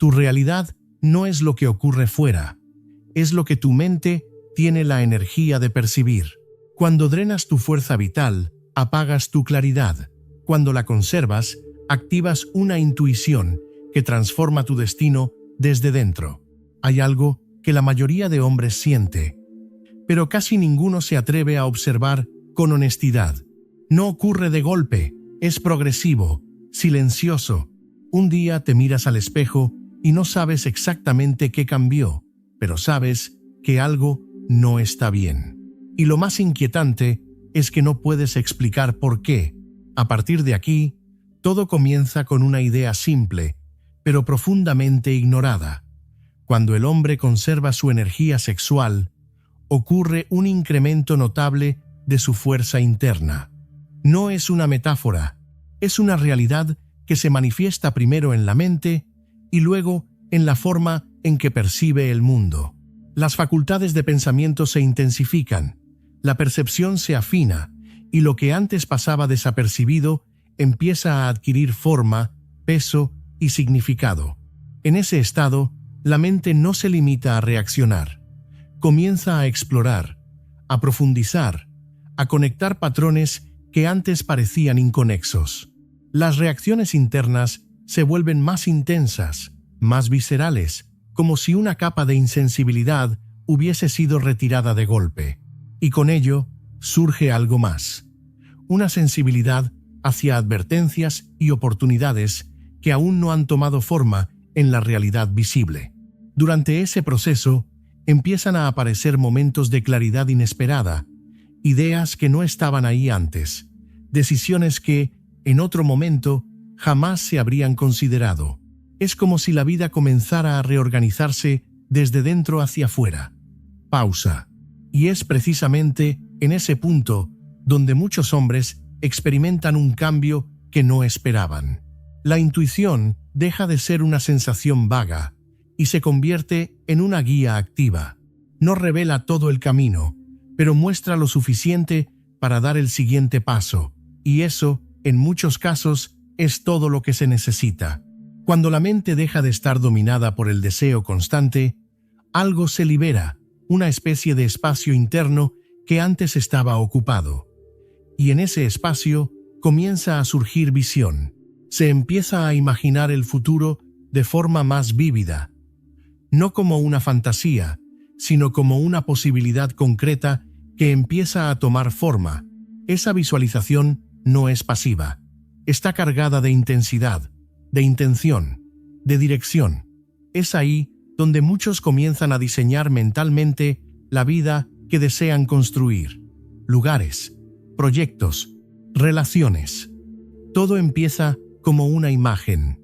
Tu realidad no es lo que ocurre fuera, es lo que tu mente tiene la energía de percibir. Cuando drenas tu fuerza vital, apagas tu claridad. Cuando la conservas, activas una intuición que transforma tu destino desde dentro. Hay algo que la mayoría de hombres siente, pero casi ninguno se atreve a observar con honestidad. No ocurre de golpe, es progresivo, silencioso. Un día te miras al espejo y no sabes exactamente qué cambió, pero sabes que algo no está bien. Y lo más inquietante es que no puedes explicar por qué. A partir de aquí, todo comienza con una idea simple, pero profundamente ignorada. Cuando el hombre conserva su energía sexual, ocurre un incremento notable de su fuerza interna. No es una metáfora, es una realidad que se manifiesta primero en la mente y luego en la forma en que percibe el mundo. Las facultades de pensamiento se intensifican, la percepción se afina y lo que antes pasaba desapercibido empieza a adquirir forma, peso y significado. En ese estado, la mente no se limita a reaccionar. Comienza a explorar, a profundizar, a conectar patrones que antes parecían inconexos. Las reacciones internas se vuelven más intensas, más viscerales, como si una capa de insensibilidad hubiese sido retirada de golpe. Y con ello surge algo más. Una sensibilidad hacia advertencias y oportunidades que aún no han tomado forma en la realidad visible. Durante ese proceso, empiezan a aparecer momentos de claridad inesperada, ideas que no estaban ahí antes, decisiones que, en otro momento, jamás se habrían considerado. Es como si la vida comenzara a reorganizarse desde dentro hacia afuera. Pausa. Y es precisamente en ese punto donde muchos hombres experimentan un cambio que no esperaban. La intuición deja de ser una sensación vaga y se convierte en una guía activa. No revela todo el camino, pero muestra lo suficiente para dar el siguiente paso, y eso, en muchos casos, es todo lo que se necesita. Cuando la mente deja de estar dominada por el deseo constante, algo se libera, una especie de espacio interno que antes estaba ocupado. Y en ese espacio comienza a surgir visión. Se empieza a imaginar el futuro de forma más vívida, no como una fantasía, sino como una posibilidad concreta que empieza a tomar forma. Esa visualización no es pasiva, está cargada de intensidad, de intención, de dirección. Es ahí donde muchos comienzan a diseñar mentalmente la vida que desean construir. Lugares, proyectos, relaciones. Todo empieza como una imagen,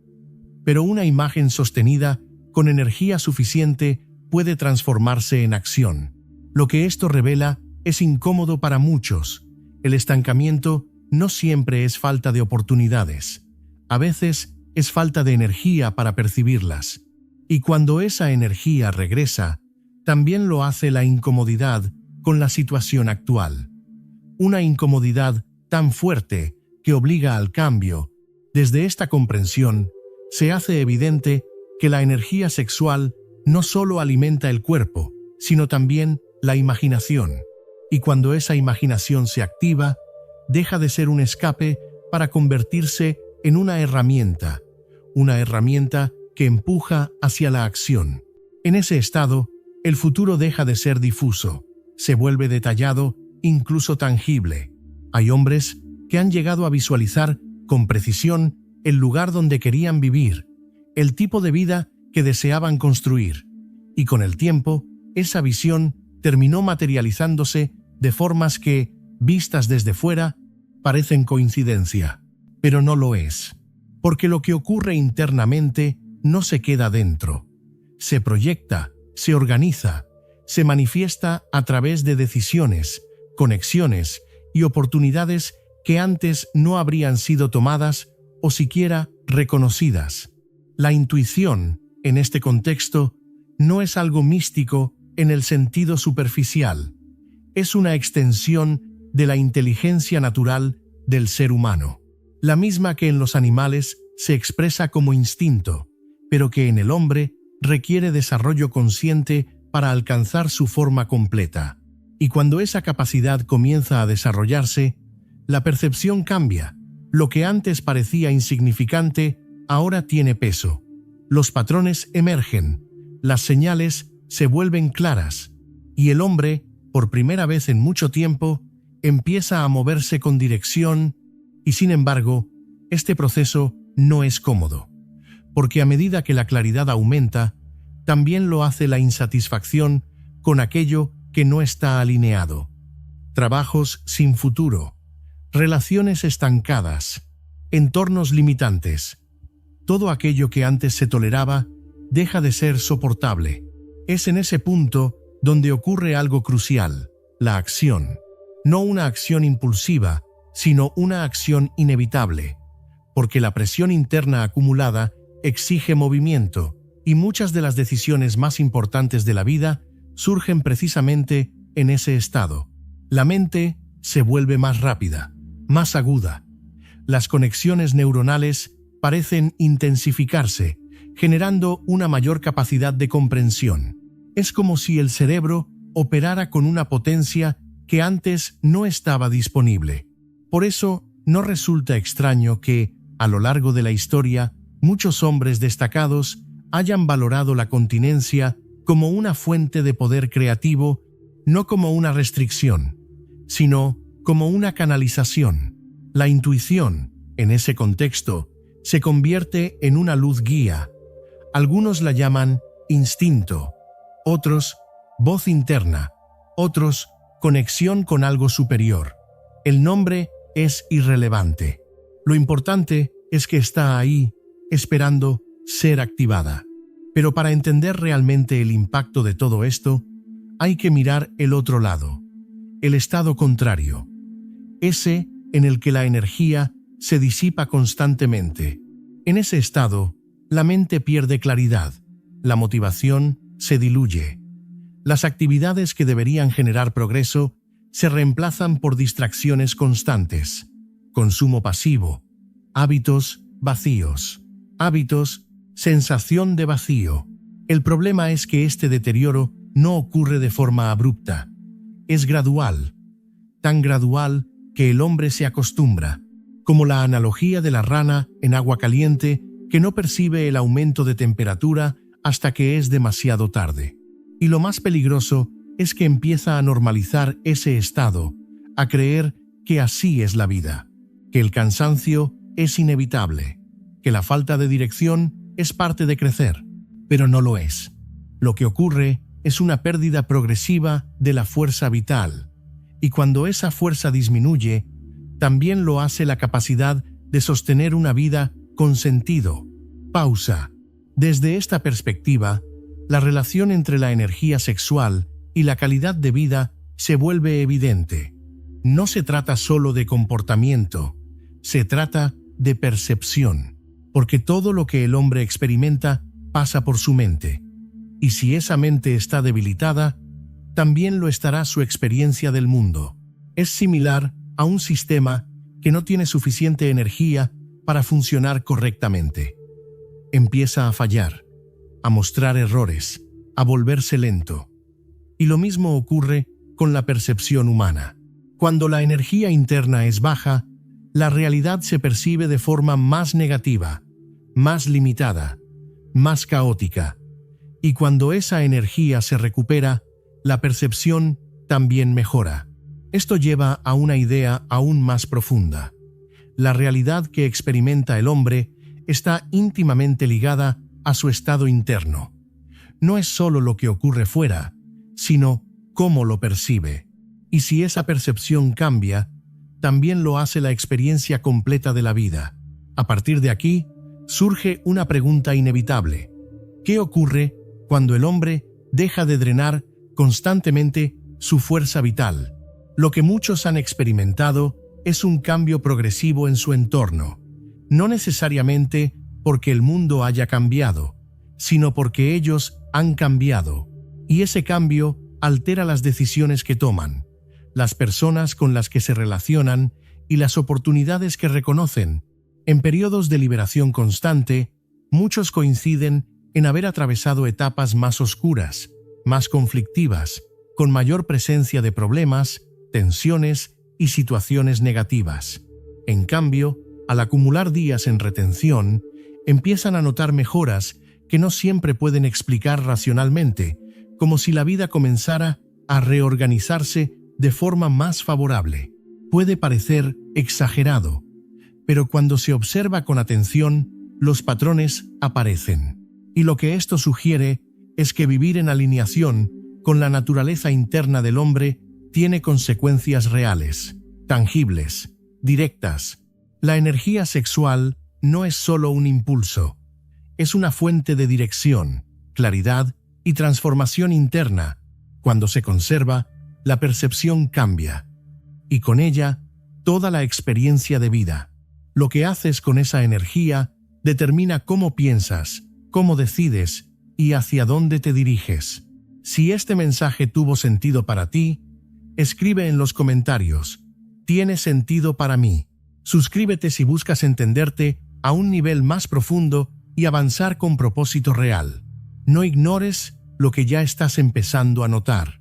pero una imagen sostenida con energía suficiente puede transformarse en acción. Lo que esto revela es incómodo para muchos. El estancamiento no siempre es falta de oportunidades. A veces es falta de energía para percibirlas. Y cuando esa energía regresa, también lo hace la incomodidad con la situación actual. Una incomodidad tan fuerte que obliga al cambio. Desde esta comprensión, se hace evidente que la energía sexual no solo alimenta el cuerpo, sino también la imaginación. Y cuando esa imaginación se activa, deja de ser un escape para convertirse en una herramienta que empuja hacia la acción. En ese estado, el futuro deja de ser difuso, se vuelve detallado, incluso tangible. Hay hombres que han llegado a visualizar con precisión el lugar donde querían vivir, el tipo de vida que deseaban construir, y con el tiempo, esa visión terminó materializándose de formas que, vistas desde fuera, parecen coincidencia, pero no lo es, porque lo que ocurre internamente no se queda dentro, se proyecta, se organiza, se manifiesta a través de decisiones, conexiones y oportunidades que antes no habrían sido tomadas o siquiera reconocidas. La intuición, en este contexto, no es algo místico en el sentido superficial, es una extensión de la inteligencia natural del ser humano, la misma que en los animales se expresa como instinto, pero que en el hombre requiere desarrollo consciente para alcanzar su forma completa. Y cuando esa capacidad comienza a desarrollarse, la percepción cambia. Lo que antes parecía insignificante, ahora tiene peso. Los patrones emergen, las señales se vuelven claras, y el hombre, por primera vez en mucho tiempo, empieza a moverse con dirección, y sin embargo, este proceso no es cómodo, porque a medida que la claridad aumenta, también lo hace la insatisfacción con aquello que no está alineado. Trabajos sin futuro, relaciones estancadas, entornos limitantes. Todo aquello que antes se toleraba deja de ser soportable. Es en ese punto donde ocurre algo crucial, la acción. No una acción impulsiva, sino una acción inevitable, porque la presión interna acumulada exige movimiento, y muchas de las decisiones más importantes de la vida surgen precisamente en ese estado. La mente se vuelve más rápida, más aguda. Las conexiones neuronales parecen intensificarse, generando una mayor capacidad de comprensión. Es como si el cerebro operara con una potencia que antes no estaba disponible. Por eso, no resulta extraño que, a lo largo de la historia, muchos hombres destacados hayan valorado la continencia como una fuente de poder creativo, no como una restricción, sino como una canalización. La intuición, en ese contexto, se convierte en una luz guía. Algunos la llaman instinto, otros voz interna, otros conexión con algo superior. El nombre es irrelevante. Lo importante es que está ahí, esperando ser activada. Pero para entender realmente el impacto de todo esto, hay que mirar el otro lado, el estado contrario, ese en el que la energía se disipa constantemente. En ese estado, la mente pierde claridad, la motivación se diluye. Las actividades que deberían generar progreso se reemplazan por distracciones constantes, consumo pasivo, hábitos vacíos, hábitos, sensación de vacío. El problema es que este deterioro no ocurre de forma abrupta, es gradual, tan gradual que el hombre se acostumbra, como la analogía de la rana en agua caliente que no percibe el aumento de temperatura hasta que es demasiado tarde. Y lo más peligroso es que empieza a normalizar ese estado, a creer que así es la vida, que el cansancio es inevitable, que la falta de dirección es parte de crecer, pero no lo es. Lo que ocurre es una pérdida progresiva de la fuerza vital, y cuando esa fuerza disminuye, también lo hace la capacidad de sostener una vida con sentido. Pausa. Desde esta perspectiva, la relación entre la energía sexual y la calidad de vida se vuelve evidente. No se trata solo de comportamiento, se trata de percepción, porque todo lo que el hombre experimenta pasa por su mente. Y si esa mente está debilitada, también lo estará su experiencia del mundo. Es similar a un sistema que no tiene suficiente energía para funcionar correctamente. Empieza a fallar, a mostrar errores, a volverse lento. Y lo mismo ocurre con la percepción humana. Cuando la energía interna es baja, la realidad se percibe de forma más negativa, más limitada, más caótica. Y cuando esa energía se recupera, la percepción también mejora. Esto lleva a una idea aún más profunda. La realidad que experimenta el hombre está íntimamente ligada a su estado interno. No es solo lo que ocurre fuera, sino cómo lo percibe. Y si esa percepción cambia, también lo hace la experiencia completa de la vida. A partir de aquí, surge una pregunta inevitable. ¿Qué ocurre cuando el hombre deja de drenar constantemente su fuerza vital? Lo que muchos han experimentado es un cambio progresivo en su entorno, no necesariamente porque el mundo haya cambiado, sino porque ellos han cambiado, y ese cambio altera las decisiones que toman, las personas con las que se relacionan y las oportunidades que reconocen. En periodos de liberación constante, Muchos coinciden en haber atravesado etapas más oscuras, más conflictivas, con mayor presencia de problemas, tensiones y situaciones negativas. En cambio, al acumular días en retención, empiezan a notar mejoras que no siempre pueden explicar racionalmente, como si la vida comenzara a reorganizarse de forma más favorable. Puede parecer exagerado, pero cuando se observa con atención, los patrones aparecen. Y lo que esto sugiere es que vivir en alineación con la naturaleza interna del hombre tiene consecuencias reales, tangibles, directas. La energía sexual no es solo un impulso, es una fuente de dirección, claridad y transformación interna. Cuando se conserva, la percepción cambia, y con ella, toda la experiencia de vida. Lo que haces con esa energía determina cómo piensas, cómo decides y hacia dónde te diriges. Si este mensaje tuvo sentido para ti, escribe en los comentarios: «Tiene sentido para mí». Suscríbete si buscas entenderte a un nivel más profundo y avanzar con propósito real. No ignores lo que ya estás empezando a notar.